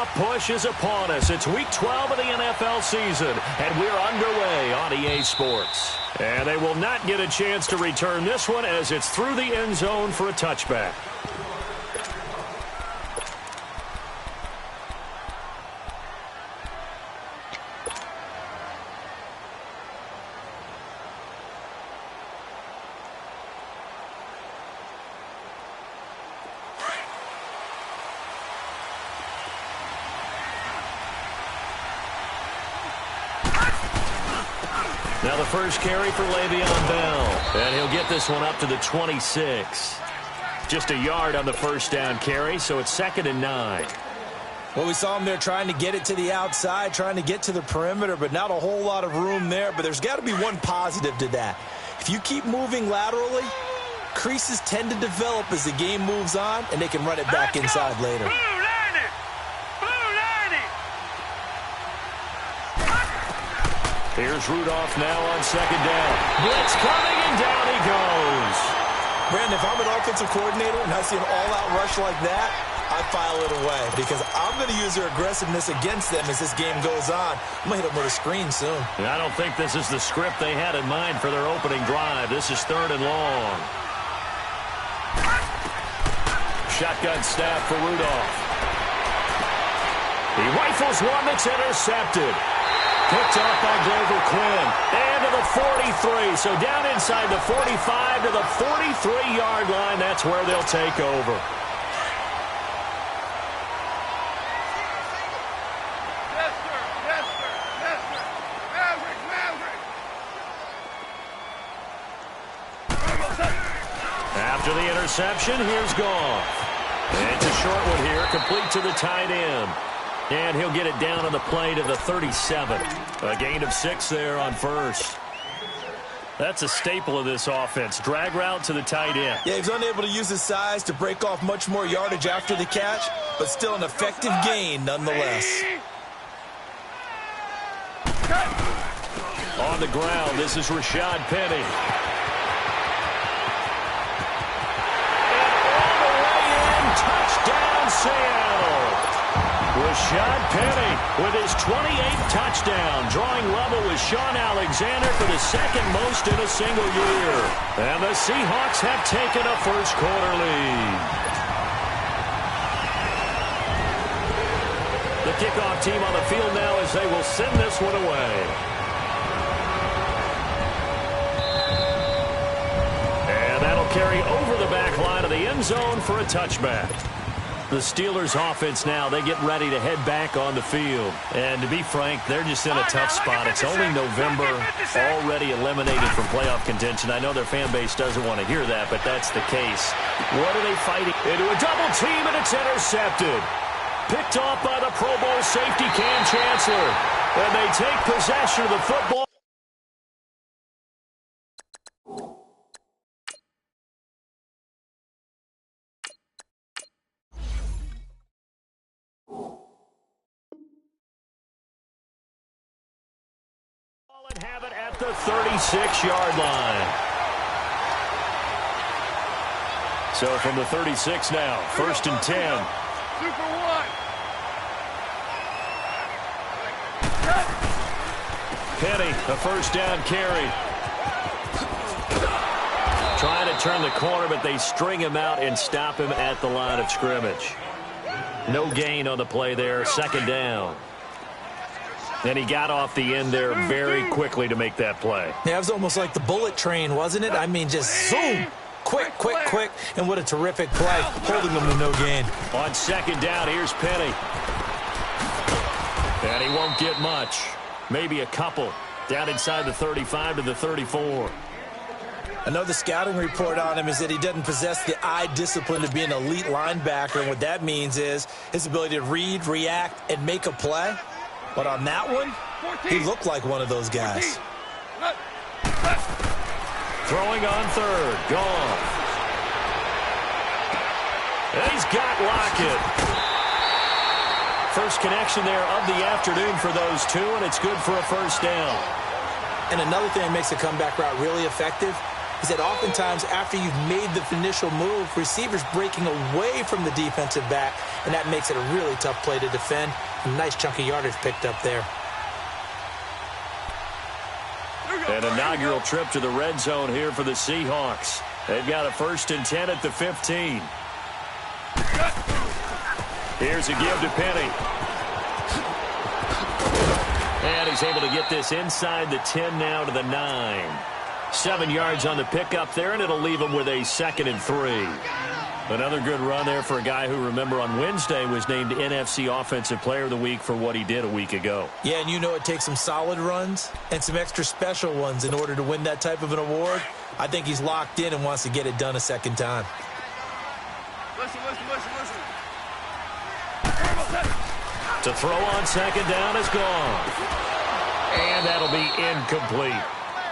playoff push is upon us. It's Week 12 of the NFL season, and we're underway on EA Sports. And they will not get a chance to return this one as it's through the end zone for a touchback. Now the first carry for Le'Veon Bell. And he'll get this one up to the 26. Just a yard on the first down carry, so it's 2nd and 9. Well, we saw him there trying to get it to the outside, trying to get to the perimeter, but not a whole lot of room there. But there's got to be one positive to that. If you keep moving laterally, creases tend to develop as the game moves on, and they can run it back inside later. Here's Rudolph now on 2nd down. Blitz coming, and down he goes. Brandon, if I'm an offensive coordinator and I see an all-out rush like that, I file it away because I'm going to use their aggressiveness against them as this game goes on. I'm going to hit them with a screen soon. I don't think this is the script they had in mind for their opening drive. This is 3rd and long. Shotgun snap for Rudolph. He rifles one that's intercepted. Picked off by Grover Quinn. And to the 43. So down inside the 45 to the 43-yard line. That's where they'll take over. Yes, sir. Yes, sir. Yes, sir. Maverick, Maverick. After the interception, here's Goff. And it's a short one here, complete to the tight end. And he'll get it down on the play to the 37. A gain of 6 there on first. That's a staple of this offense. Drag route to the tight end. Yeah, he's unable to use his size to break off much more yardage after the catch, but still an effective gain nonetheless. On the ground, this is Rashad Penny. And all the way in, touchdown Seattle. Rashad Penny with his 28th touchdown, drawing level with Sean Alexander for the 2nd most in a single year. And the Seahawks have taken a first-quarter lead. The kickoff team on the field now as they will send this one away. And that'll carry over the back line of the end zone for a touchback. The Steelers' offense now, they get ready to head back on the field. And to be frank, they're just in a tough spot. It's only November, already eliminated from playoff contention. I know their fan base doesn't want to hear that, but that's the case. What are they fighting? Into a double team, and it's intercepted. Picked off by the Pro Bowl safety Cam Chancellor. And they take possession of the football. And have it at the 36-yard line. So from the 36 now, 1st and 10. Super one. Penny, a first down carry. Trying to turn the corner, but they string him out and stop him at the line of scrimmage. No gain on the play there, 2nd down. And he got off the end there very quickly to make that play. Yeah, it was almost like the bullet train, wasn't it? I mean, just zoom. Quick, quick, quick. And what a terrific play, holding them to no gain. On 2nd down, here's Penny. And he won't get much. Maybe a couple. Down inside the 35 to the 34. Another scouting report on him is that he doesn't possess the eye discipline to be an elite linebacker. And what that means is his ability to read, react, and make a play. But on that one, he looked like one of those guys. Throwing on 3rd. Gone. And he's got Lockett. First connection there of the afternoon for those two, and it's good for a first down. And another thing that makes a comeback route really effective, is that oftentimes after you've made the initial move, receivers breaking away from the defensive back, and that makes it a really tough play to defend. A nice chunk of yardage picked up there. An inaugural trip to the red zone here for the Seahawks. They've got a 1st and 10 at the 15. Here's a give to Penny. And he's able to get this inside the 10 now to the 9. 7 yards on the pickup there, and it'll leave him with a 2nd and 3. Another good run there for a guy who, remember, on Wednesday was named NFC Offensive Player of the Week for what he did a week ago. Yeah, and you know it takes some solid runs and some extra special ones in order to win that type of an award. I think he's locked in and wants to get it done a second time. Listen. To throw on 2nd down is gone. And that'll be incomplete.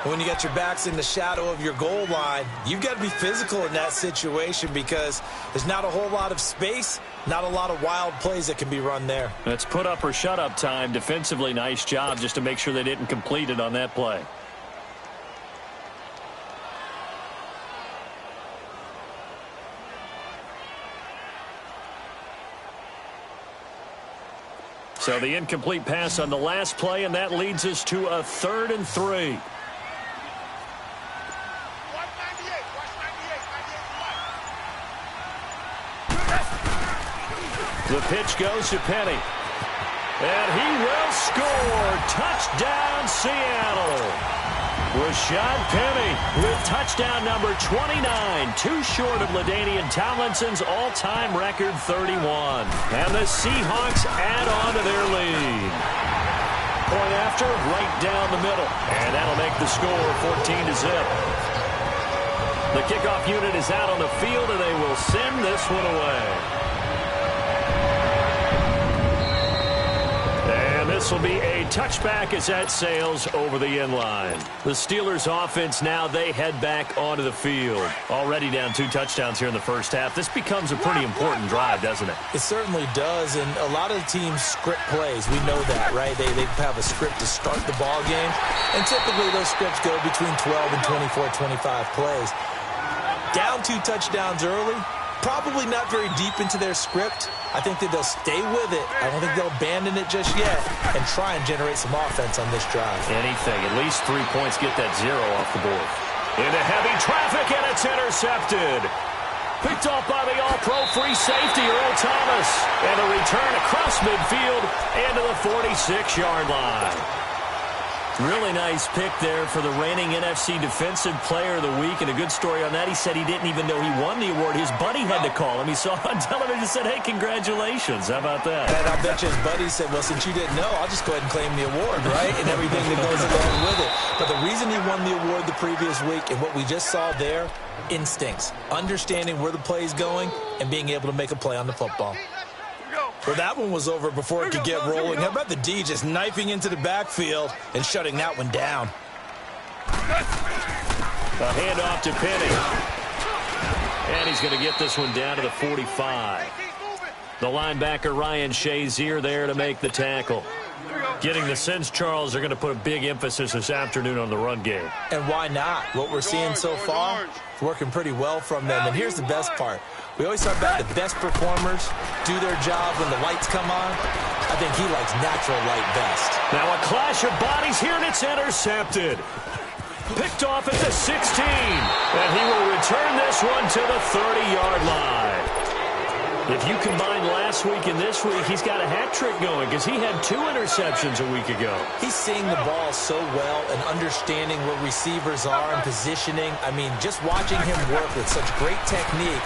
When you got your backs in the shadow of your goal line, you've got to be physical in that situation because there's not a whole lot of space, not a lot of wild plays that can be run there. That's put up or shut up time. Defensively, nice job just to make sure they didn't complete it on that play. So the incomplete pass on the last play, and that leads us to a 3rd and 3. The pitch goes to Penny. And he will score. Touchdown, Seattle. Rashad Penny with touchdown number 29. Too short of LaDainian Tomlinson's all-time record 31. And the Seahawks add on to their lead. Point after, right down the middle. And that'll make the score 14-0. The kickoff unit is out on the field, and they will send this one away. This will be a touchback as that sails over the end line. The Steelers offense now, they head back onto the field. Already down 2 touchdowns here in the first half. This becomes a pretty important drive, doesn't it? It certainly does, and a lot of the teams script plays. We know that, right? They have a script to start the ball game, and typically those scripts go between 12 and 24, 25 plays. Down 2 touchdowns early, probably not very deep into their script. I think that they'll stay with it. I don't think they'll abandon it just yet and try and generate some offense on this drive. Anything. At least 3 points. Get that 0 off the board. Into heavy traffic, and it's intercepted. Picked off by the all-pro free safety, Earl Thomas. And a return across midfield and to the 46-yard line. Really nice pick there for the reigning NFC Defensive Player of the Week. And a good story on that. He said he didn't even know he won the award. His buddy had to call him. He saw on television and said, hey, congratulations. How about that? And I bet you his buddy said, well, since you didn't know, I'll just go ahead and claim the award, right? And everything that goes along with it. But the reason he won the award the previous week and what we just saw there, instincts. Understanding where the play is going and being able to make a play on the football. Well, that one was over before it could get rolling. How about the D just knifing into the backfield and shutting that one down? A handoff to Penny. And he's going to get this one down to the 45. The linebacker, Ryan Shazier, there to make the tackle. Getting the sense, Charles, they're going to put a big emphasis this afternoon on the run game. And why not? What we're seeing so far, it's working pretty well from them. And here's the best part. We always talk about the best performers do their job when the lights come on. I think he likes natural light best. Now a clash of bodies here, and it's intercepted. Picked off at the 16. And he will return this one to the 30-yard line. If you combine last week and this week, he's got a hat trick going because he had 2 interceptions a week ago. He's seeing the ball so well and understanding where receivers are and positioning. I mean, just watching him work with such great technique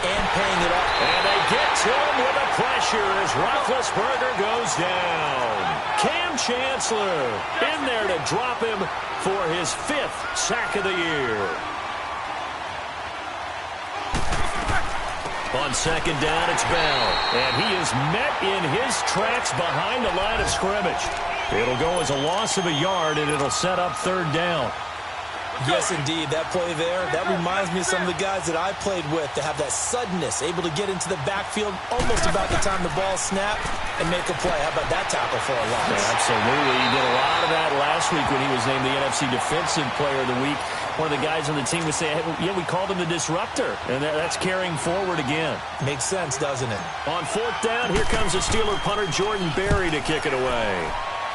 and paying it up. And they get to him with the pressure as Roethlisberger goes down. Cam Chancellor in there to drop him for his 5th sack of the year. On second down, it's Bell. And he is met in his tracks behind the line of scrimmage. It'll go as a loss of a yard, and it'll set up 3rd down. Yes, indeed. That play there, that reminds me of some of the guys that I played with to have that suddenness, able to get into the backfield almost about the time the ball snapped and make a play. How about that tackle for a loss? Yeah, absolutely. He did a lot of that last week when he was named the NFC Defensive Player of the Week. One of the guys on the team would say, hey, yeah, we called him the disruptor, and that's carrying forward again. Makes sense, doesn't it? On fourth down, here comes the Steeler punter Jordan Berry to kick it away.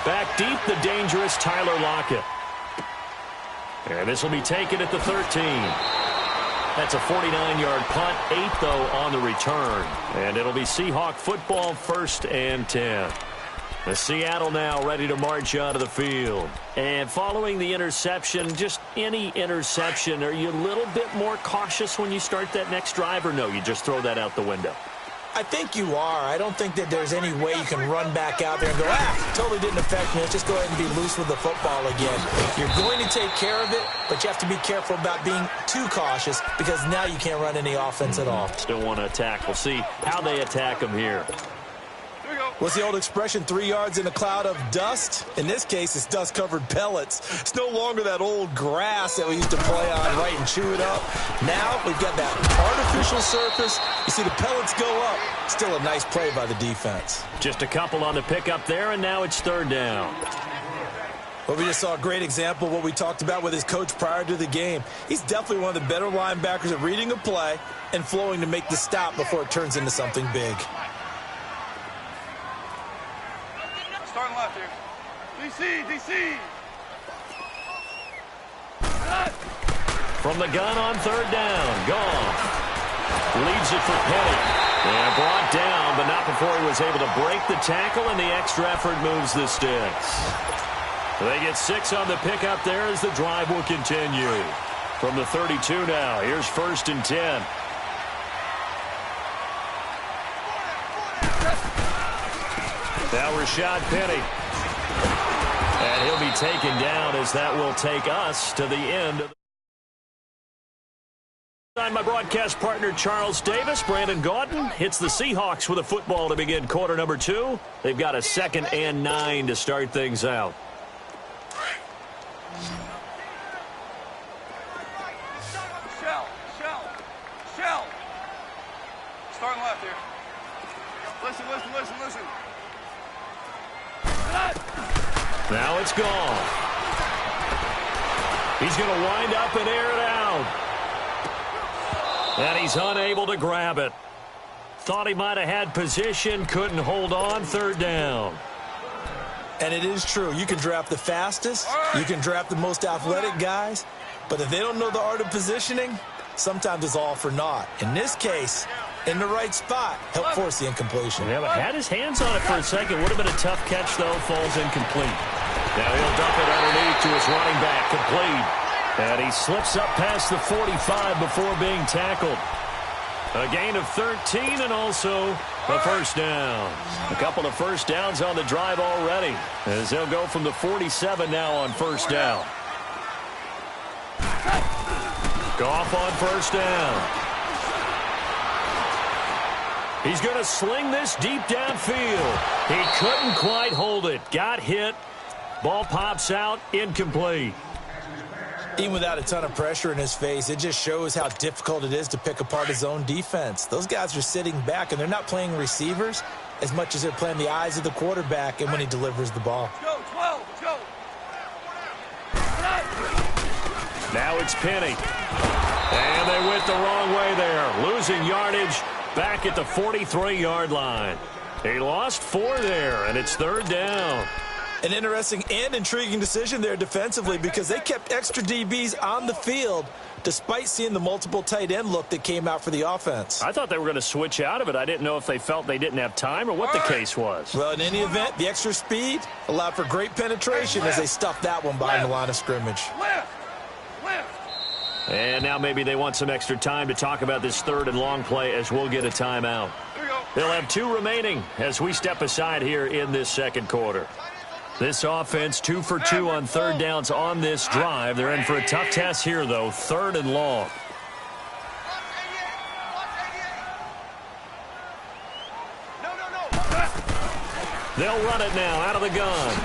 Back deep, the dangerous Tyler Lockett. And this will be taken at the 13. That's a 49-yard punt, 8 though on the return. And it'll be Seahawk football, 1st and 10. The Seattle now ready to march onto the field. And following the interception, just any interception, are you a little bit more cautious when you start that next drive, or no, you just throw that out the window? I think you are. I don't think that there's any way you can run back out there and go, totally didn't affect me. Let's just go ahead and be loose with the football again. You're going to take care of it, but you have to be careful about being too cautious because now you can't run any offense at all. Still want to attack. We'll see how they attack them here. What's the old expression, 3 yards in a cloud of dust? In this case, it's dust-covered pellets. It's no longer that old grass that we used to play on, right, and chew it up. Now we've got that artificial surface. You see the pellets go up. Still a nice play by the defense. Just a couple on the pickup there, and now it's 3rd down. Well, we just saw a great example of what we talked about with his coach prior to the game. He's definitely one of the better linebackers at reading a play and flowing to make the stop before it turns into something big. Starting left here. DC. From the gun on 3rd down. Gone. Leads it for Penny. And brought down, but not before he was able to break the tackle, and the extra effort moves the sticks. They get 6 on the pickup there as the drive will continue. From the 32 now, here's 1st and 10. Now Rashad Penny. And he'll be taken down as that will take us to the end. My broadcast partner Charles Davis. Brandon Gaudin hits the Seahawks with a football to begin quarter number 2. They've got a 2nd and 9 to start things out. Shell. Starting left here. Listen. Now it's gone. He's going to wind up and air it out. And he's unable to grab it. Thought he might have had position, couldn't hold on, 3rd down. And it is true. You can draft the fastest. You can draft the most athletic guys. But if they don't know the art of positioning, sometimes it's all for naught. In this case, in the right spot, help force the incompletion. Yeah, but had his hands on it for a second. Would have been a tough catch, though. Falls incomplete. Now he'll dump it underneath to his running back. Complete. And he slips up past the 45 before being tackled. A gain of 13 and also a 1st down. A couple of 1st downs on the drive already, as they'll go from the 47 now on 1st down. Goff on 1st down. He's going to sling this deep downfield. He couldn't quite hold it. Got hit. Ball pops out. Incomplete. Even without a ton of pressure in his face, it just shows how difficult it is to pick apart his own defense. Those guys are sitting back, and they're not playing receivers as much as they're playing the eyes of the quarterback and when he delivers the ball. Go, 12, go. Now it's Penny. And they went the wrong way there. Losing yardage back at the 43-yard line. He lost 4 there, and it's 3rd down. An interesting and intriguing decision there defensively because they kept extra DBs on the field despite seeing the multiple tight end look that came out for the offense. I thought they were going to switch out of it. I didn't know if they felt they didn't have time or what the case was. Well, in any event, the extra speed allowed for great penetration as they stuffed that one behind the line of scrimmage. And now maybe they want some extra time to talk about this 3rd and long play as we'll get a timeout. They'll have 2 remaining as we step aside here in this 2nd quarter. This offense 2 for 2 on 3rd downs on this drive. They're in for a tough test here, though. 3rd and long. They'll run it now out of the gun.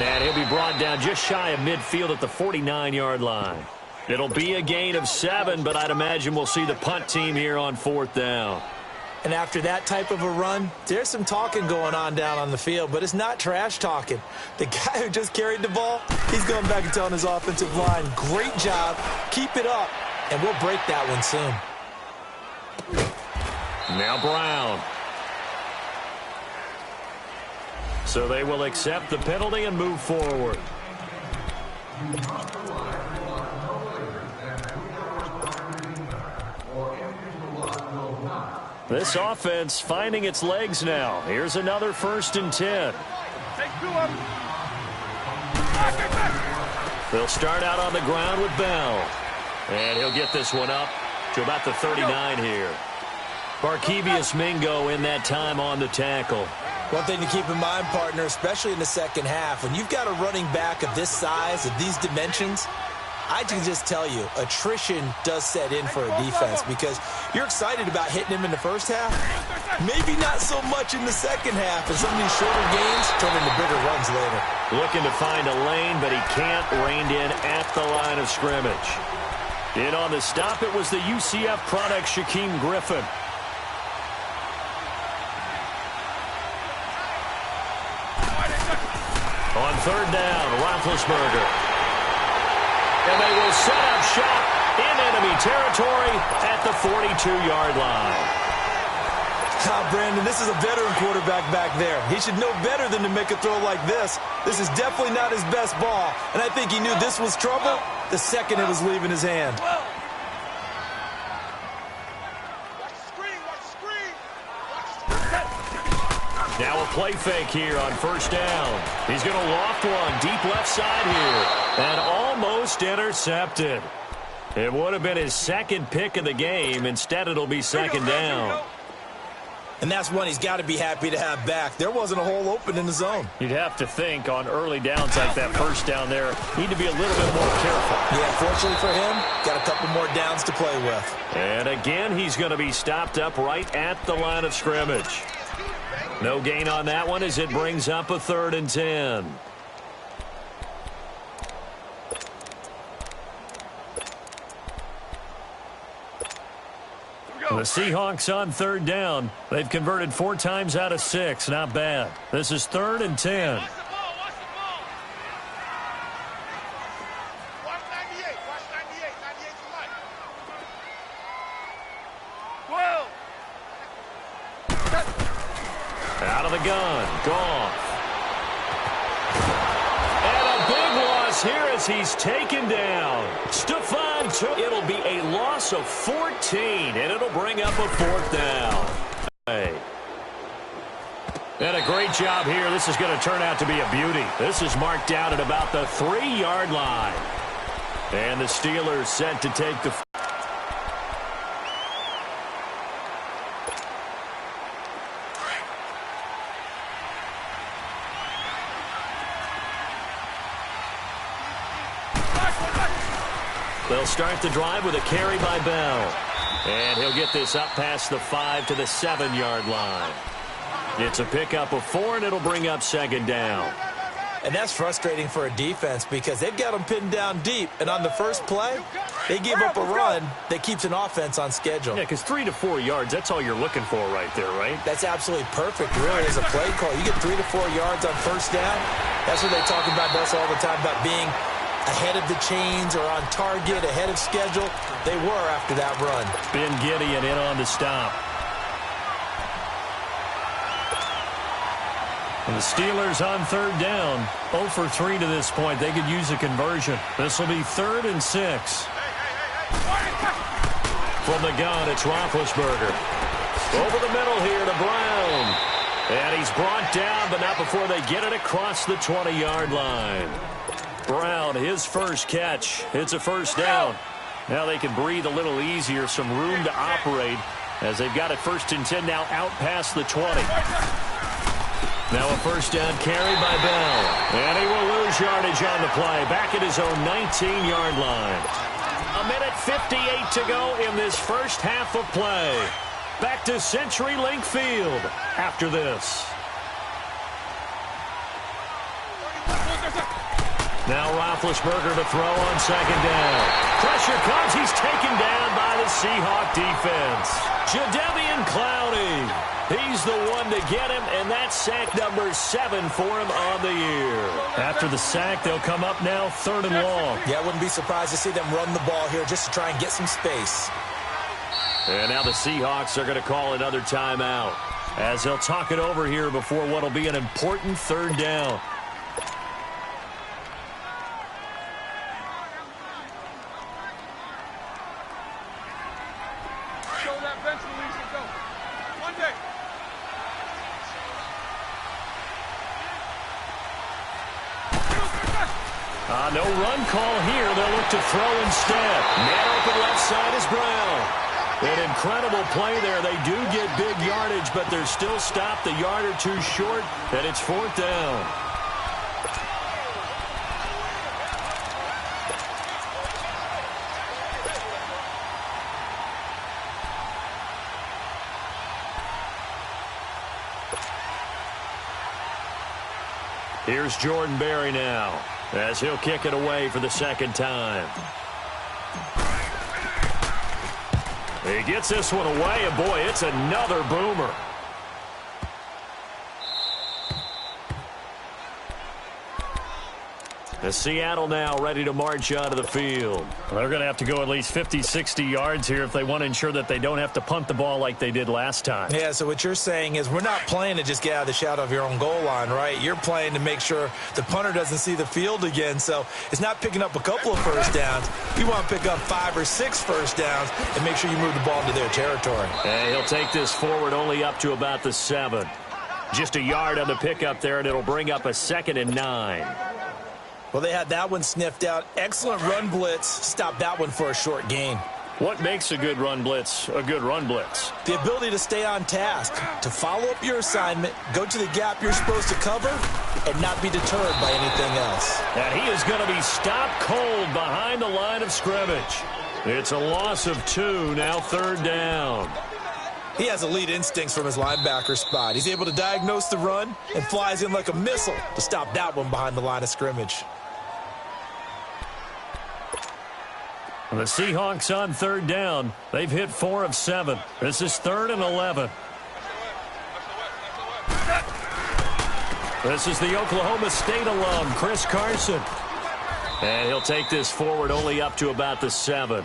And he'll be brought down just shy of midfield at the 49-yard line. It'll be a gain of 7, but I'd imagine we'll see the punt team here on 4th down. And after that type of a run, there's some talking going on down on the field, but it's not trash talking. The guy who just carried the ball, he's going back and telling his offensive line, great job, keep it up, and we'll break that one soon. Now Brown. So they will accept the penalty and move forward. This offense finding its legs now. Here's another 1st and 10. Take 2 of them. They'll start out on the ground with Bell. And he'll get this one up to about the 39 here. Barkevius Mingo in that time on the tackle. One thing to keep in mind, partner, especially in the second half, when you've got a running back of this size, of these dimensions, I can just tell you, attrition does set in for a defense because you're excited about hitting him in the first half. Maybe not so much in the second half, and some of these shorter gains turn into bigger runs later. Looking to find a lane, but he can't. Reined in at the line of scrimmage. In on the stop, it was the UCF product, Shaquem Griffin. On 3rd down, Roethlisberger. And they will set up shop in enemy territory at the 42-yard line. Brandon, this is a veteran quarterback back there. He should know better than to make a throw like this. This is definitely not his best ball. And I think he knew this was trouble the second it was leaving his hand. Now a play fake here on 1st down. He's going to loft one deep left side here. And almost intercepted. It would have been his 2nd pick of the game. Instead, it'll be 2nd down. And that's one he's got to be happy to have back. There wasn't a hole open in the zone. You'd have to think on early downs like that 1st down there, need to be a little bit more careful. Yeah, fortunately for him, got a couple more downs to play with. And again, he's going to be stopped up right at the line of scrimmage. No gain on that one as it brings up a 3rd and 10. The Seahawks on 3rd down. They've converted 4 times out of 6. Not bad. This is 3rd and 10. Watch the ball. Watch 98. Watch 98. 98 to life. 12. Out of the gun. Goff. And a big loss here as he's taken down. Stephon took. It'll be a loss of 14, and it'll bring up a 4th down. Hey. And a great job here. This is going to turn out to be a beauty. This is marked down at about the 3-yard line. And the Steelers set to take the... They'll start the drive with a carry by Bell. And he'll get this up past the 5 to the 7-yard line. It's a pickup of 4, and it'll bring up 2nd down. And that's frustrating for a defense because they've got them pinned down deep. And on the first play, they give up a run that keeps an offense on schedule. Yeah, because 3 to 4 yards, that's all you're looking for right there, right? That's absolutely perfect, really, as a play call. You get 3 to 4 yards on 1st down. That's what they talk about us all the time, about being ahead of the chains or on target, ahead of schedule. They were after that run. Ben Gideon in on the stop. And the Steelers on 3rd down. 0 for 3 to this point. They could use a conversion. This will be 3rd and 6. From the gun, it's Roethlisberger. Over the middle here to Brown. And he's brought down, but not before they get it across the 20-yard line. Brown, his first catch. It's a 1st down. Now they can breathe a little easier, some room to operate as they've got it 1st and 10 now out past the 20. Now a 1st down carry by Bell. And he will lose yardage on the play. Back at his own 19-yard line. 1:58 to go in this first half of play. Back to CenturyLink Field after this. Now Roethlisberger to throw on second down. Pressure comes. He's taken down by the Seahawk defense. Jadeveon Clowney. He's the one to get him, and that's sack number 7 for him on the year. After the sack, they'll come up now 3rd and long. Yeah, I wouldn't be surprised to see them run the ball here just to try and get some space. And now the Seahawks are going to call another timeout as they'll talk it over here before what will be an important 3rd down. No run call here. They'll look to throw instead. Man open left side is Brown. An incredible play there. They do get big yardage, but they're still stopped a yard or two short, and it's 4th down. Here's Jordan Berry now, as he'll kick it away for the 2nd time. He gets this one away, and boy, it's another boomer. The Seattle now ready to march onto the field. They're going to have to go at least 50, 60 yards here if they want to ensure that they don't have to punt the ball like they did last time. Yeah, so what you're saying is we're not playing to just get out of the shadow of your own goal line, right? You're playing to make sure the punter doesn't see the field again. So it's not picking up a couple of first downs. You want to pick up 5 or 6 first downs and make sure you move the ball into their territory. And he'll take this forward only up to about the 7. Just a yard on the pickup there, and it'll bring up a 2nd and 9. Well, they had that one sniffed out. Excellent run blitz. Stop that one for a short gain. What makes a good run blitz a good run blitz? The ability to stay on task, to follow up your assignment, go to the gap you're supposed to cover, and not be deterred by anything else. And he is going to be stopped cold behind the line of scrimmage. It's a loss of 2, now 3rd down. He has elite instincts from his linebacker spot. He's able to diagnose the run and flies in like a missile to stop that one behind the line of scrimmage. The Seahawks on 3rd down. They've hit 4 of 7. This is 3rd and 11. This is the Oklahoma State alum, Chris Carson. And he'll take this forward only up to about the 7.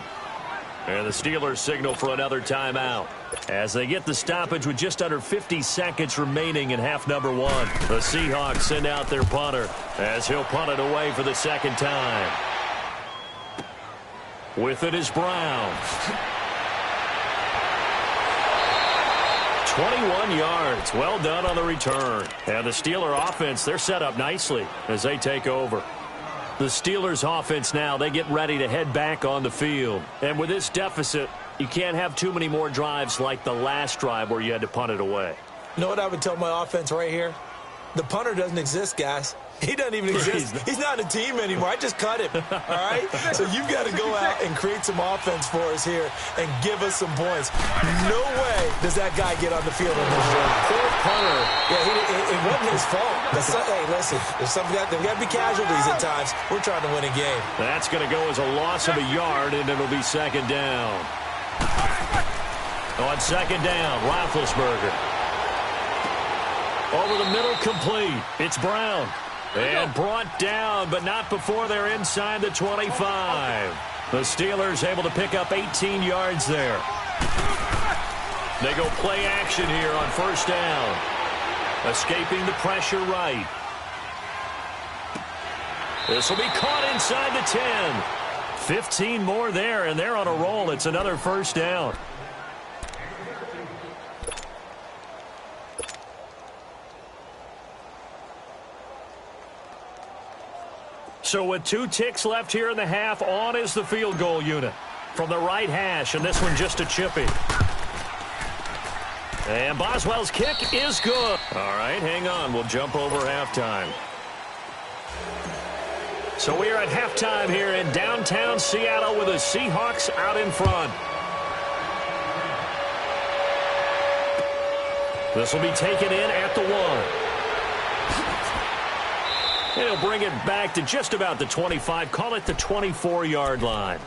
And the Steelers signal for another timeout as they get the stoppage with just under 50 seconds remaining in half number 1. The Seahawks send out their punter as he'll punt it away for the 2nd time. With it is Brown. 21 yards. Well done on the return. And the Steeler offense, they're set up nicely as they take over. The Steelers offense now, they get ready to head back on the field. And with this deficit, you can't have too many more drives like the last drive where you had to punt it away. You know what I would tell my offense right here? The punter doesn't exist, guys. He doesn't even exist. He's not a team anymore. I just cut him, all right? So you've got to go out and create some offense for us here and give us some points. No way does that guy get on the field on this drive. Poor punter. Yeah, it wasn't his fault. Hey, listen, there's got to be casualties at times. We're trying to win a game. That's going to go as a loss of a yard, and it'll be 2nd down. On 2nd down, Roethlisberger. Over the middle, complete. It's Brown. And brought down, but not before they're inside the 25. The Steelers able to pick up 18 yards there. They go play action here on 1st down. Escaping the pressure right. This will be caught inside the 10. 15 more there, and they're on a roll. It's another 1st down. So with 2 ticks left here in the half, on is the field goal unit from the right hash, and this one just a chippy. And Boswell's kick is good. All right, hang on. We'll jump over halftime. So we are at halftime here in downtown Seattle with the Seahawks out in front. This will be taken in at the 1. And he'll bring it back to just about the 25. Call it the 24-yard line.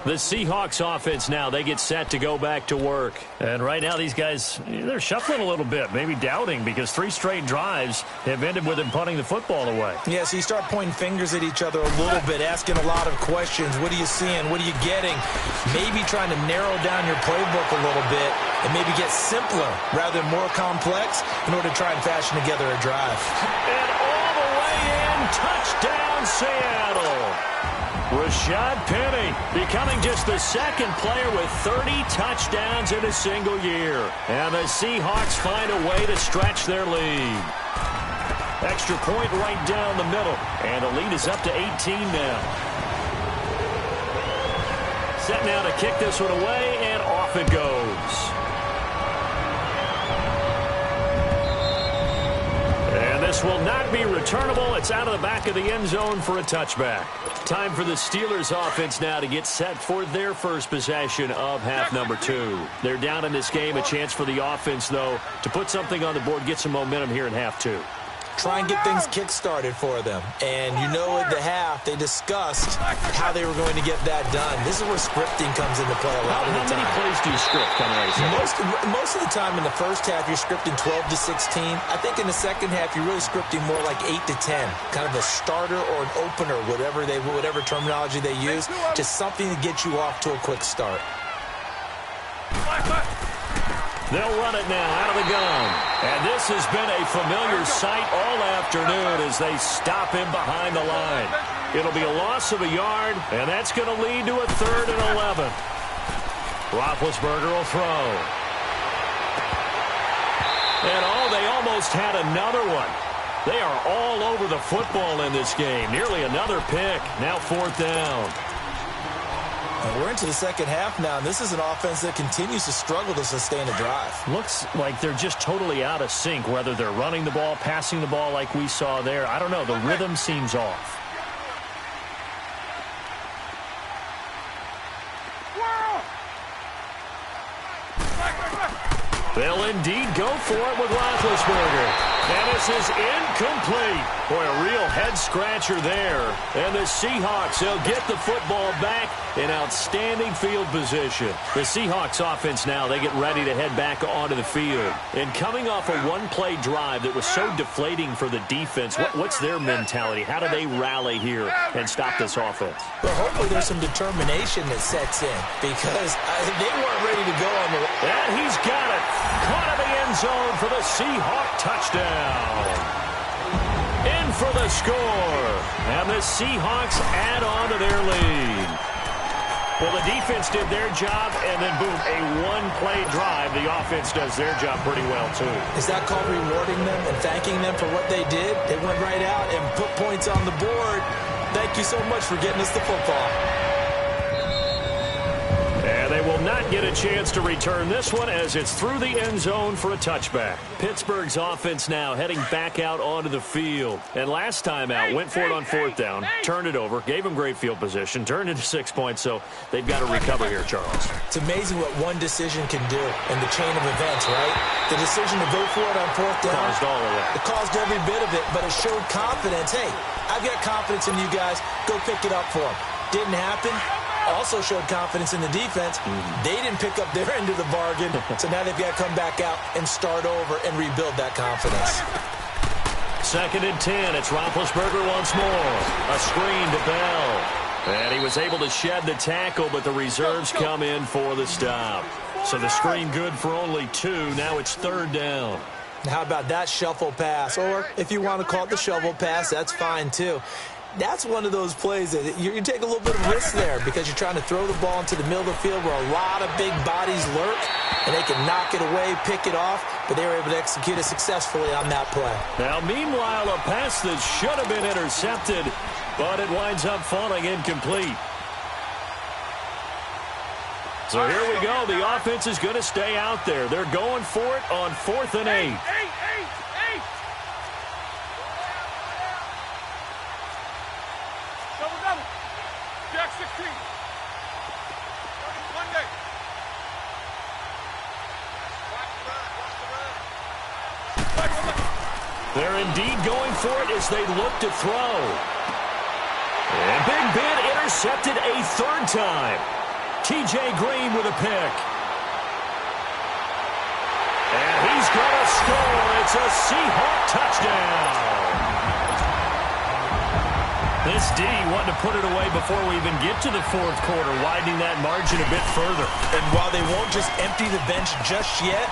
The Seahawks offense now, they get set to go back to work. And right now these guys, they're shuffling a little bit, maybe doubting, because 3 straight drives have ended with them punting the football away. Yeah, so you start pointing fingers at each other a little bit, asking a lot of questions. What are you seeing? What are you getting? Maybe trying to narrow down your playbook a little bit and maybe get simpler rather than more complex in order to try and fashion together a drive. And all the way in, touchdown Seattle. Rashad Penny becoming just the second player with 30 touchdowns in a single year. And the Seahawks find a way to stretch their lead. Extra point right down the middle. And the lead is up to 18 now. Set now to kick this one away, and off it goes. And this will not be returnable. It's out of the back of the end zone for a touchback. Time for the Steelers offense now to get set for their first possession of half number 2. They're down in this game. A chance for the offense, though, to put something on the board, get some momentum here in half 2. Try and get things kick-started for them. And you know at the half, they discussed how they were going to get that done. This is where scripting comes into play a lot of the time. How many plays do you script coming out of the Most of the time in the first half, you're scripting 12 to 16. I think in the second half, you're really scripting more like 8 to 10. Kind of a starter or an opener, whatever terminology they use. Just something to get you off to a quick start. They'll run it now out of the gun. And this has been a familiar sight all afternoon as they stop him behind the line. It'll be a loss of a yard, and that's going to lead to a 3rd and 11. Roethlisberger will throw. And they almost had another one. They are all over the football in this game. Nearly another pick. Now 4th down. And we're into the second half now, and this is an offense that continues to struggle to sustain a drive. Looks like they're just totally out of sync, whether they're running the ball, passing the ball like we saw there. I don't know. The rhythm seems off. They'll indeed go for it with Roethlisberger. And this is incomplete. Boy, a real head-scratcher there. And the Seahawks, they'll get the football back in outstanding field position. The Seahawks offense now, they get ready to head back onto the field. And coming off a one-play drive that was so deflating for the defense, what's their mentality? How do they rally here and stop this offense? Well, hopefully there's some determination that sets in because they weren't ready to go on the... And he's got it. Caught in the end zone for the Seahawk touchdown. In for the score. And the Seahawks add on to their lead. Well, the defense did their job, and then, boom, a one-play drive. The offense does their job pretty well, too. Is that called rewarding them and thanking them for what they did? They went right out and put points on the board. Thank you so much for getting us the football. And they will not get a chance to return this one as it's through the end zone for a touchback. Pittsburgh's offense now heading back out onto the field. And last time out, went for it on 4th down, turned it over, gave them great field position, turned it to 6 points, so they've got to recover here, Charles. It's amazing what one decision can do in the chain of events, right? The decision to go for it on 4th down. Caused all of that. It caused every bit of it, but it showed confidence. Hey, I've got confidence in you guys. Go pick it up for them. Didn't happen. Also showed confidence in the defense. They didn't pick up their end of the bargain, so now they've got to come back out and start over and rebuild that confidence. 2nd and 10. It's Roethlisberger once more. A screen to Bell. And he was able to shed the tackle, but the reserves come in for the stop. So the screen good for only 2. Now it's 3rd down. How about that shuffle pass? Or if you want to call it the shovel pass, that's fine too. That's one of those plays that you take a little bit of risk there because you're trying to throw the ball into the middle of the field where a lot of big bodies lurk, and they can knock it away, pick it off, but they were able to execute it successfully on that play. Now, meanwhile, a pass that should have been intercepted, but it winds up falling incomplete. So here we go. The offense is going to stay out there. They're going for it on 4th and 8. Jack 16. Monday. Watch the run. They're indeed going for it as they look to throw. And Big Ben intercepted a third time. T.J. Green with a pick. And he's going to score. It's a Seahawk touchdown. This D wanting to put it away before we even get to the fourth quarter, widening that margin a bit further. And while they won't just empty the bench just yet,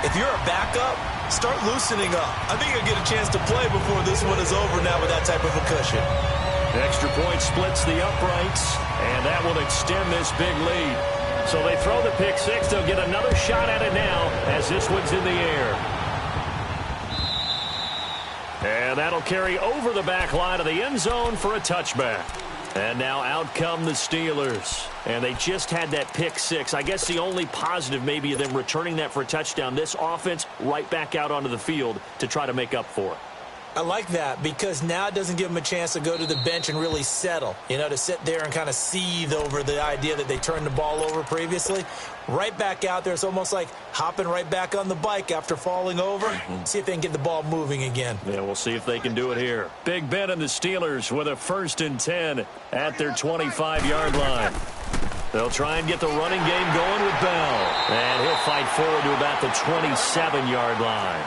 if you're a backup, start loosening up. I think you'll get a chance to play before this one is over now with that type of a cushion. Extra point splits the uprights, and that will extend this big lead. So they throw the pick six. They'll get another shot at it now as this one's in the air. And that'll carry over the back line of the end zone for a touchback. And now out come the Steelers. And they just had that pick six. I guess the only positive maybe of them returning that for a touchdown. This offense right back out onto the field to try to make up for it. I like that because now it doesn't give them a chance to go to the bench and really settle, to sit there and kind of seethe over the idea that they turned the ball over previously. Right back out there, it's almost like hopping right back on the bike after falling over. See if they can get the ball moving again. Yeah, we'll see if they can do it here. Big Ben and the Steelers with a 1st and 10 at their 25-yard line. They'll try and get the running game going with Bell. And he'll fight forward to about the 27-yard line.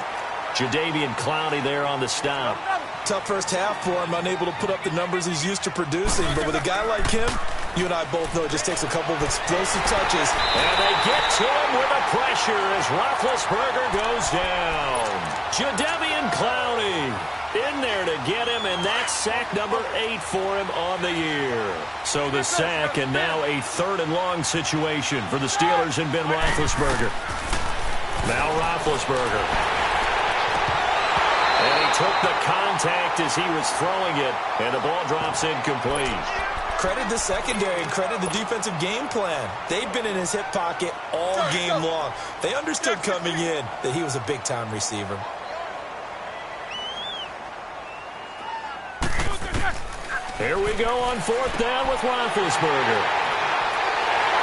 Jadeveon Clowney there on the stop. Tough first half for him, unable to put up the numbers he's used to producing. But with a guy like him, you and I both know it just takes a couple of explosive touches. And they get to him with the pressure as Roethlisberger goes down. Jadeveon Clowney in there to get him, and that's sack number 8 for him on the year. So the sack, and now a 3rd and long situation for the Steelers and Ben Roethlisberger. Now Roethlisberger. And he took the contact as he was throwing it, and the ball drops incomplete. Credit the secondary and credit the defensive game plan. They've been in his hip pocket all game long. They understood coming in that he was a big-time receiver. Here we go on 4th down with Roethlisberger.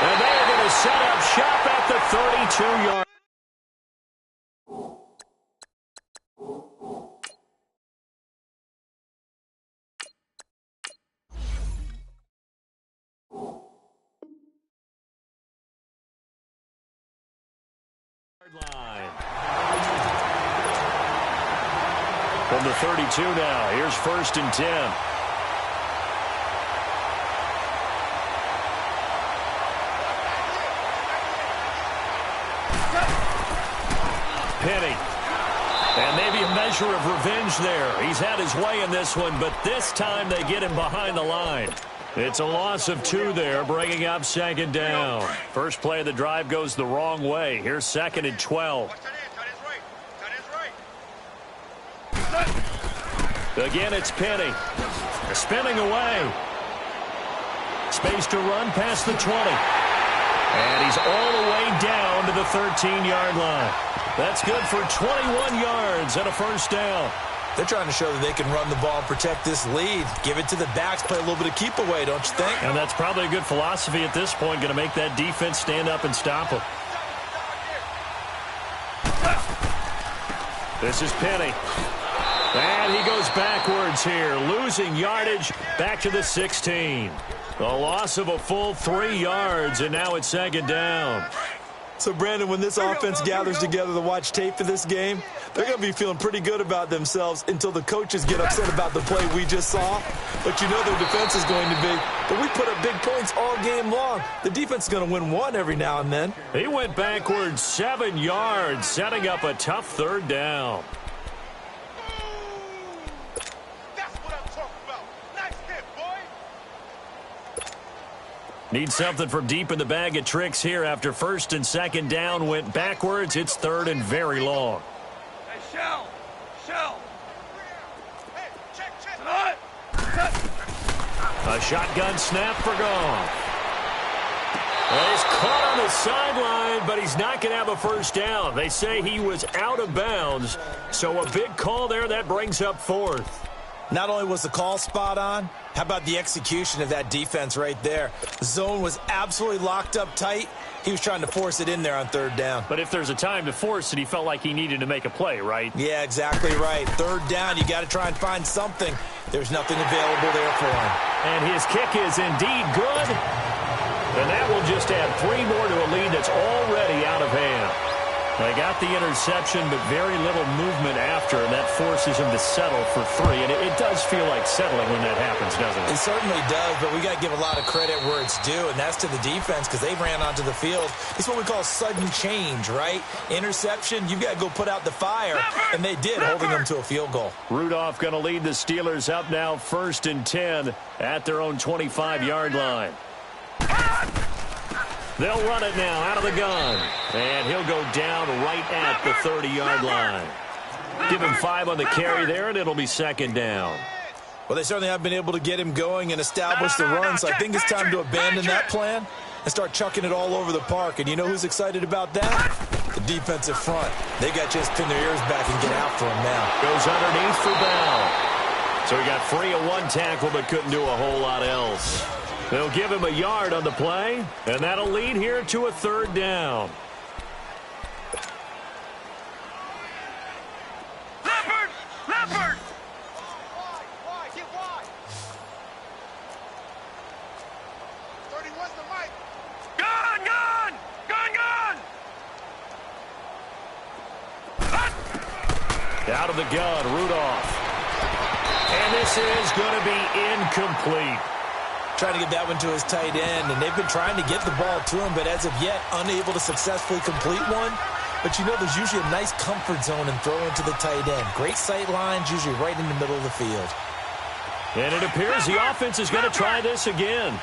And they're going to set up shop at the 32-yard. Line. From the 32 now, here's 1st and 10. Penny. And maybe a measure of revenge there. He's had his way in this one, but this time they get him behind the line. It's a loss of 2 there, bringing up 2nd down. First play of the drive goes the wrong way. Here's 2nd and 12. Again, it's Penny. Spinning away. Space to run past the 20. And he's all the way down to the 13-yard line. That's good for 21 yards and a 1st down. They're trying to show that they can run the ball and protect this lead. Give it to the backs, play a little bit of keep away, don't you think? And that's probably a good philosophy at this point, going to make that defense stand up and stop them. This is Penny. And he goes backwards here, losing yardage back to the 16. A loss of a full 3 yards, and now it's 2nd down. So, Brandon, when this offense gathers together to watch tape for this game, they're going to be feeling pretty good about themselves until the coaches get upset about the play we just saw. But you know their defense is going to be, but we put up big points all game long. The defense is going to win one every now and then. He went backwards 7 yards, setting up a tough 3rd down. That's what I'm talking about. Nice hit, boy. Need something from deep in the bag of tricks here after 1st and 2nd down went backwards. It's 3rd and very long. Hey, Shell. Hey, check. Tonight. A shotgun snap for Goff. He's caught on the sideline, but he's not going to have a 1st down. They say he was out of bounds, so a big call there that brings up 4th. Not only was the call spot on, how about the execution of that defense right there? The zone was absolutely locked up tight. He was trying to force it in there on third down. But if there's a time to force it, he felt like he needed to make a play, right? Yeah, exactly right. Third down, you got to try and find something. There's nothing available there for him. And his kick is indeed good. And that will just add 3 more to a lead that's already out of hand. They got the interception, but very little movement after, and that forces him to settle for 3. And it does feel like settling when that happens, doesn't it? It certainly does, but we got to give a lot of credit where it's due, and that's to the defense because they ran onto the field. It's what we call sudden change, right? Interception, you've got to go put out the fire, and they did, holding them to a field goal. Rudolph going to lead the Steelers up now 1st and 10 at their own 25-yard line. They'll run it now out of the gun. And he'll go down right at the 30-yard line. Give him 5 on the carry there, and it'll be 2nd down. Well, they certainly have been able to get him going and establish the run, so I think it's time to abandon that plan and start chucking it all over the park. And you know who's excited about that? The defensive front. They got just pin their ears back and get after him now. Goes underneath for Bell. So he got free of 1 tackle but couldn't do a whole lot else. They'll give him a yard on the play, and that'll lead here to a 3rd down. Leopard! Wide, get wide. 31's the mic. Gun! Out of the gun, Rudolph. And this is going to be incomplete. Trying to get that one to his tight end, and they've been trying to get the ball to him, but as of yet, unable to successfully complete one. But you know there's usually a nice comfort zone and throw into the tight end. Great sight lines, usually right in the middle of the field. And it appears the offense is going to try this again.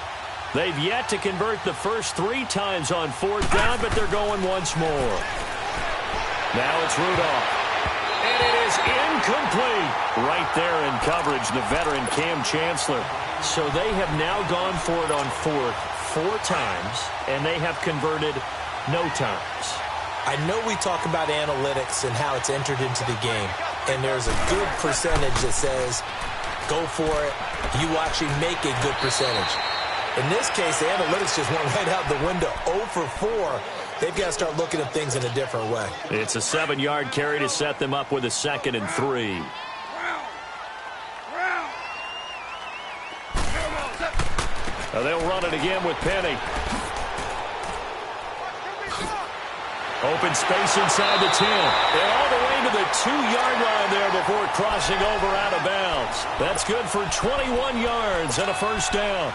They've yet to convert the first 3 times on 4th down, but they're going once more. Now it's Rudolph. And it is incomplete. Right there in coverage, the veteran Cam Chancellor. So they have now gone for it on 4th 4 times, and they have converted no times. I know we talk about analytics and how it's entered into the game, and there's a good percentage that says, go for it. You actually make a good percentage. In this case, the analytics just went right out the window. 0 for 4. They've got to start looking at things in a different way. It's a 7-yard carry to set them up with a 2nd and 3. Now they'll run it again with Penny. Open space inside the 10. And all the way to the 2-yard line there before crossing over out of bounds. That's good for 21 yards and a 1st down.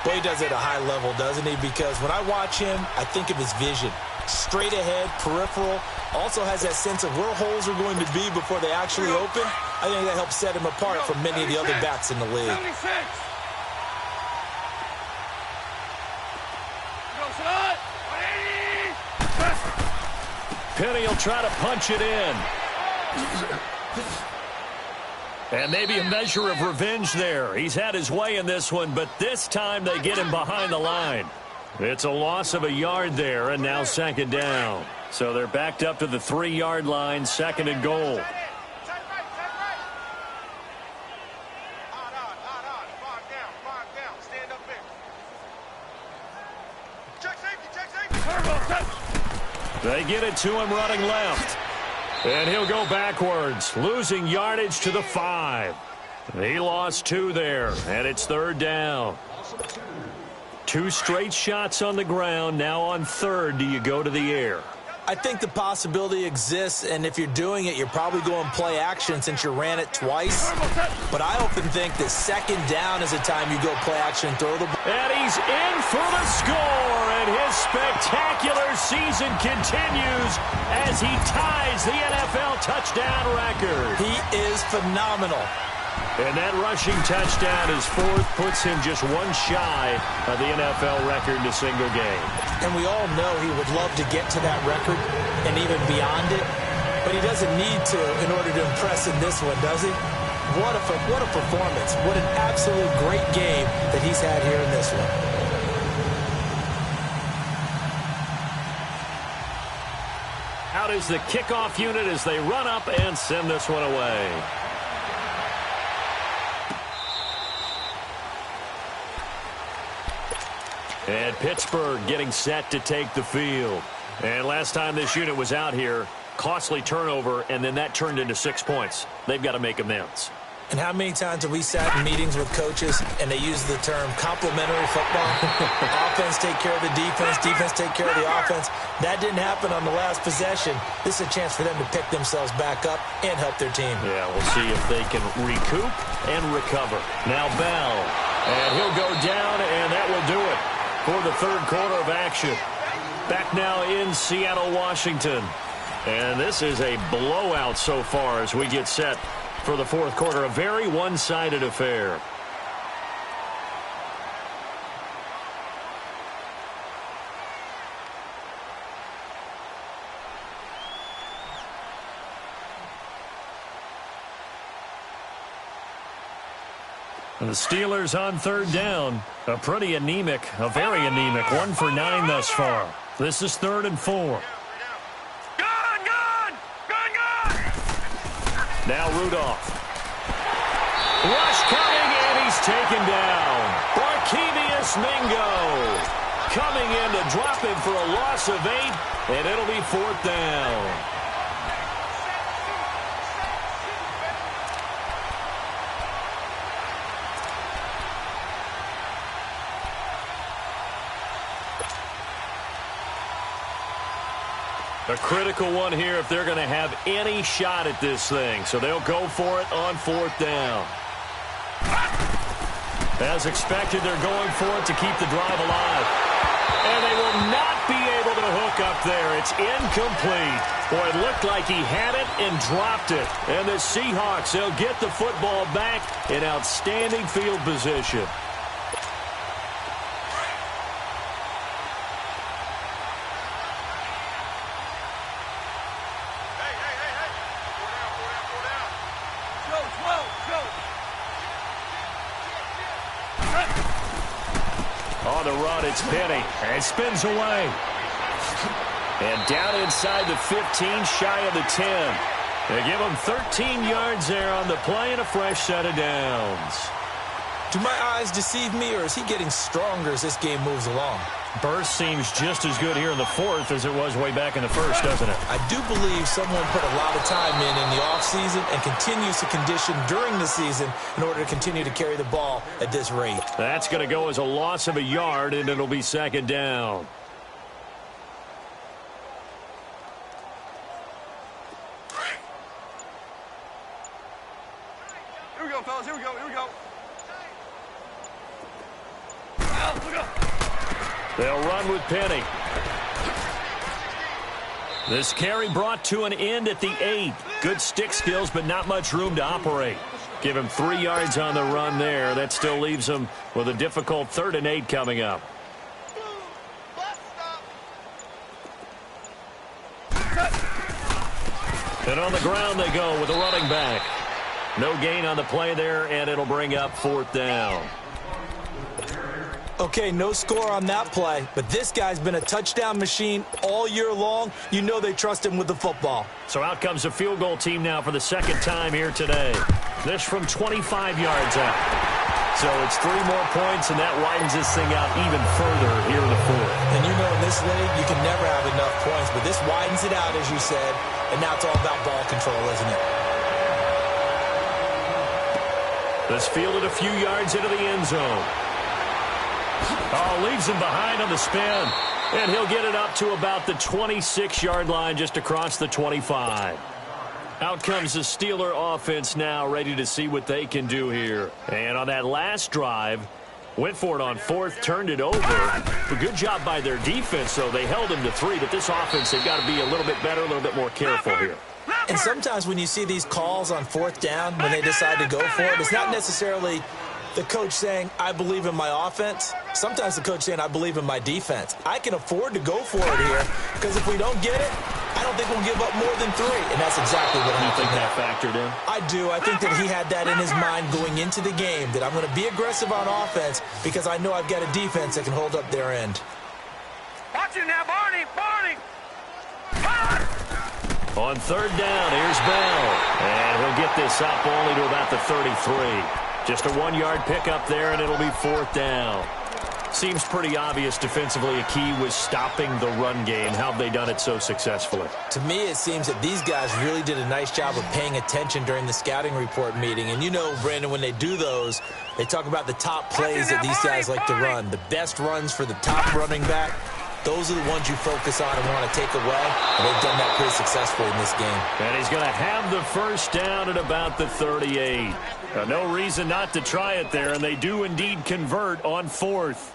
Boy, he does it at a high level, doesn't he? Because when I watch him, I think of his vision. Straight ahead, peripheral. Also has that sense of where holes are going to be before they actually open. I think that helps set him apart from many of the other backs in the league. Penny will try to punch it in. And maybe a measure of revenge there. He's had his way in this one, but this time they get him behind the line. It's a loss of a yard there, and now 2nd down. So they're backed up to the 3-yard line, 2nd and goal. They get it to him running left. And he'll go backwards, losing yardage to the 5. He lost 2 there, and it's 3rd down. 2 straight shots on the ground. Now on 3rd, do you go to the air? I think the possibility exists, and if you're doing it, you're probably going play action since you ran it twice. But I often think that 2nd down is the time you go play action, throw the ball. And he's in for the score, and his spectacular season continues as he ties the NFL touchdown record. He is phenomenal. And that rushing touchdown is 4th, puts him just 1 shy of the NFL record in a single game. And we all know he would love to get to that record and even beyond it, but he doesn't need to in order to impress in this one, does he? What a performance. What an absolute great game that he's had here in this one. Out is the kickoff unit as they run up and send this one away. And Pittsburgh getting set to take the field. And last time this unit was out here, costly turnover, and then that turned into 6 points. They've got to make amends. And how many times have we sat in meetings with coaches and they use the term complementary football? Offense take care of the defense, defense take care of the offense. That didn't happen on the last possession. This is a chance for them to pick themselves back up and help their team. Yeah, we'll see if they can recoup and recover. Now Bell, and he'll go down, and that will do it for the third quarter of action. Back now in Seattle, Washington. And this is a blowout so far as we get set for the fourth quarter. A very one-sided affair. The Steelers on third down. A very anemic, 1 for 9 thus far. This is 3rd and 4. Now Rudolph. Rush coming, and he's taken down. Barkevius Mingo coming in to drop him for a loss of 8, and it'll be 4th down. A critical one here if they're going to have any shot at this thing. So they'll go for it on 4th down. As expected, they're going for it to keep the drive alive. And they will not be able to hook up there. It's incomplete. Boy, it looked like he had it and dropped it. And the Seahawks, they'll get the football back in outstanding field position. On the run, it's Penny. And spins away. And down inside the 15, shy of the 10. They give him 13 yards there on the play and a fresh set of downs. Do my eyes deceive me, or is he getting stronger as this game moves along? Burst seems just as good here in the fourth as it was way back in the first, doesn't it? I do believe someone put a lot of time in the offseason and continues to condition during the season in order to continue to carry the ball at this rate. That's going to go as a loss of a yard, and it'll be 2nd down. Here we go, fellas. Here we go. Here we go. They'll run with Penny. This carry brought to an end at the 8. Good stick skills, but not much room to operate. Give him 3 yards on the run there. That still leaves him with a difficult 3rd and 8 coming up. And on the ground they go with a running back. No gain on the play there, and it'll bring up 4th down. Okay, no score on that play, but this guy's been a touchdown machine all year long. You know they trust him with the football. So out comes the field goal team now for the 2nd time here today. This from 25 yards out. So it's 3 more points, and that widens this thing out even further here in the 4th. And you know in this league, you can never have enough points, but this widens it out, as you said, and now it's all about ball control, isn't it? This fielded a few yards into the end zone. Oh, leaves him behind on the spin. And he'll get it up to about the 26-yard line just across the 25. Out comes the Steeler offense now, ready to see what they can do here. And on that last drive, went for it on 4th, turned it over. A good job by their defense, though. They held him to 3, but this offense, they've got to be a little bit better, a little bit more careful here. And sometimes when you see these calls on 4th down, when they decide to go for it, it's not necessarily the coach saying, I believe in my offense. Sometimes the coach saying, I believe in my defense. I can afford to go for it here because if we don't get it, I don't think we'll give up more than 3. And that's exactly what happened. You think that factored in? I do. I think that he had that in his mind going into the game, that I'm going to be aggressive on offense because I know I've got a defense that can hold up their end. Watch it now, Barney. Barney. On 3rd down, here's Bell. And he'll get this up only to about the 33. Just a 1-yard pickup there, and it'll be 4th down. Seems pretty obvious defensively a key was stopping the run game. How have they done it so successfully? To me, it seems that these guys really did a nice job of paying attention during the scouting report meeting. And you know, Brandon, when they do those, they talk about the top plays that these guys like to run. The best runs for the top running back, those are the ones you focus on and want to take away. And they've done that pretty successfully in this game. And he's going to have the first down at about the 38. No reason not to try it there, and they do indeed convert on 4th.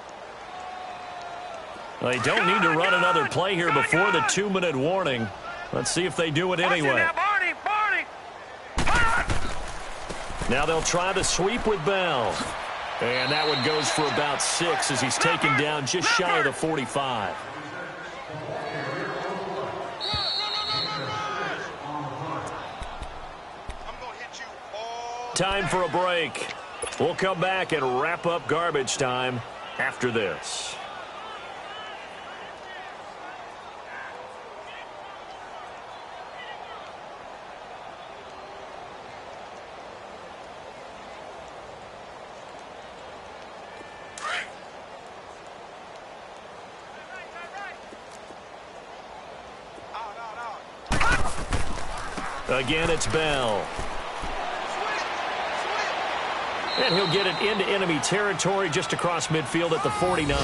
They don't need to run another play here before the 2-minute warning. Let's see if they do it anyway. Now they'll try the sweep with Bell. And that one goes for about 6 as he's taken down just shy of the 45. Time for a break. We'll come back and wrap up garbage time after this. Again, it's Bell. And he'll get it into enemy territory just across midfield at the 49.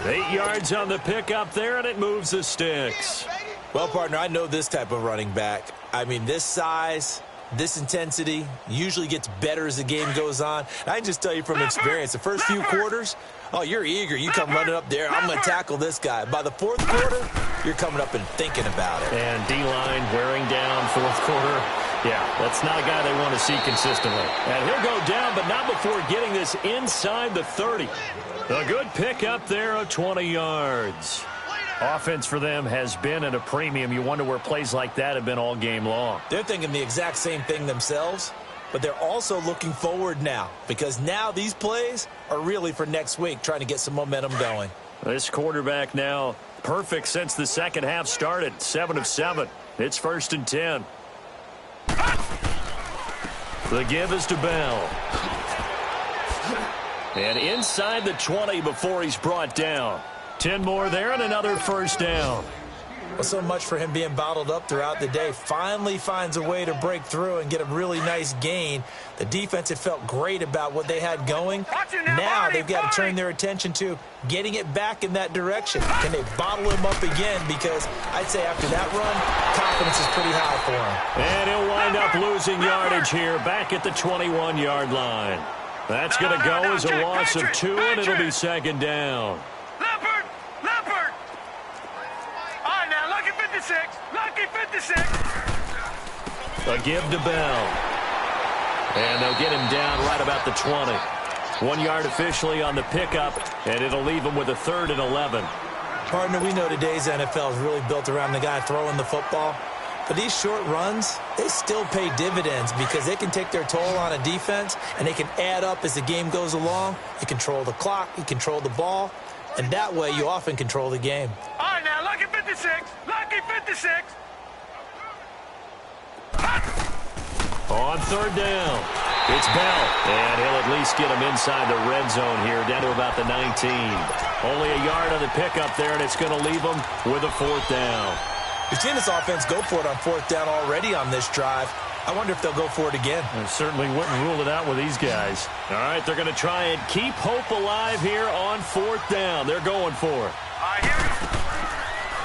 8 yards on the pickup there, and it moves the sticks. Well, partner, I know this type of running back. I mean, this size, this intensity usually gets better as the game goes on. I can just tell you from experience, the first few quarters, oh, you're eager. You come running up there, I'm going to tackle this guy. By the 4th quarter, you're coming up and thinking about it. And D-line wearing down 4th quarter. Yeah, that's not a guy they want to see consistently. And he'll go down, but not before getting this inside the 30. A good pickup there of 20 yards. Offense for them has been at a premium. You wonder where plays like that have been all game long. They're thinking the exact same thing themselves, but they're also looking forward now because now these plays are really for next week, trying to get some momentum going. This quarterback now perfect since the second half started. 7 of 7. It's 1st and 10. The give is to Bell. And inside the 20 before he's brought down. 10 more there and another first down. Well, so much for him being bottled up throughout the day. Finally finds a way to break through and get a really nice gain. The defense had felt great about what they had going. Now they've got to turn their attention to getting it back in that direction. Can they bottle him up again? Because I'd say after that run, confidence is pretty high for him. And he'll wind up losing yardage here back at the 21-yard line. That's going to go as a loss of 2, and it'll be 2nd down. Lucky 56. A give to Bell. And they'll get him down right about the 20. 1 yard officially on the pickup, and it'll leave him with a 3rd and 11. Partner, we know today's NFL is really built around the guy throwing the football. But these short runs, they still pay dividends because they can take their toll on a defense, and they can add up as the game goes along. You control the clock, you control the ball, and that way you often control the game. All right, now, lucky 56. Lucky 56. On 3rd down, it's Bell. And he'll at least get him inside the red zone here, down to about the 19. Only a yard on the pickup there, and it's going to leave him with a 4th down. We've seen this offense go for it on 4th down already on this drive. I wonder if they'll go for it again. I certainly wouldn't rule it out with these guys. All right, they're going to try and keep hope alive here on 4th down. They're going for it.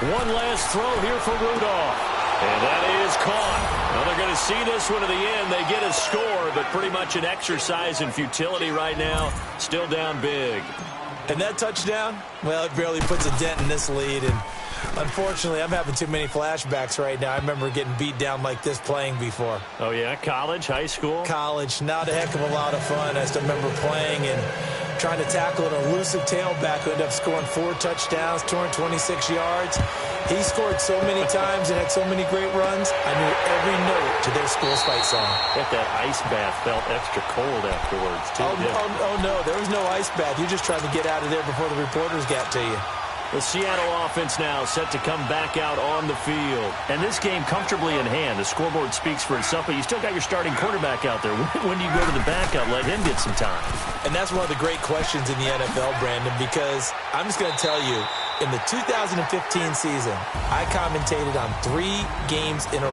One last throw here for Rudolph. And that is caught. Now they're going to see this one to the end. They get a score, but pretty much an exercise in futility right now. Still down big. And that touchdown, well, it barely puts a dent in this lead. And unfortunately, I'm having too many flashbacks right now. I remember getting beat down like this playing before. Oh, yeah? College, high school? College. Not a heck of a lot of fun. I still remember playing and trying to tackle an elusive tailback who ended up scoring 4 touchdowns, 226 yards. He scored so many times and had so many great runs. I knew every note to their school's fight song. If that ice bath felt extra cold afterwards, too. Oh, no, there was no ice bath. You just tried to get out of there before the reporters got to you. The Seattle offense now set to come back out on the field. And this game comfortably in hand. The scoreboard speaks for itself, but you still got your starting quarterback out there. When do you go to the backup, let him get some time? And that's one of the great questions in the NFL, Brandon, because I'm just going to tell you, in the 2015 season, I commentated on 3 games in a